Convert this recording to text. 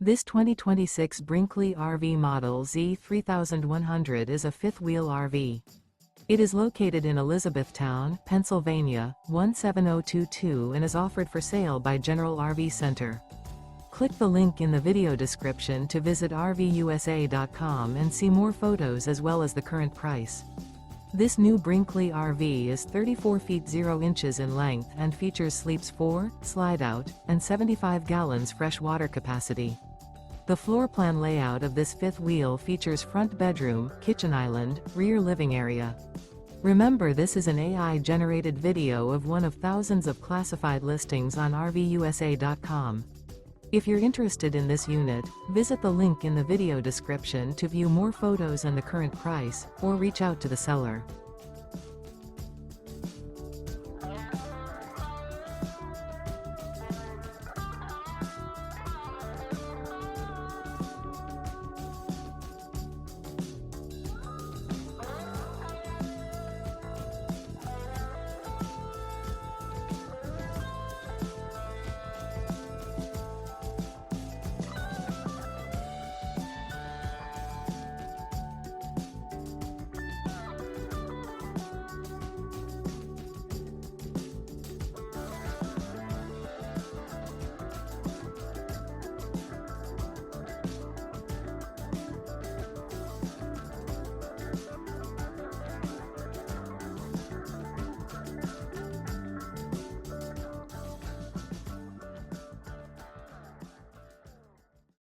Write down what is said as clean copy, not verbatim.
This 2026 Brinkley RV Model Z 3100 is a fifth-wheel RV. It is located in Elizabethtown, Pennsylvania, 17022 and is offered for sale by General RV Center. Click the link in the video description to visit RVUSA.com and see more photos as well as the current price. This new Brinkley RV is 34 feet 0 inches in length and features sleeps 4, slide-out, and 75 gallons fresh water capacity. The floor plan layout of this fifth wheel features front bedroom, kitchen island, rear living area. Remember, this is an AI-generated video of one of thousands of classified listings on RVUSA.com. If you're interested in this unit, visit the link in the video description to view more photos and the current price, or reach out to the seller.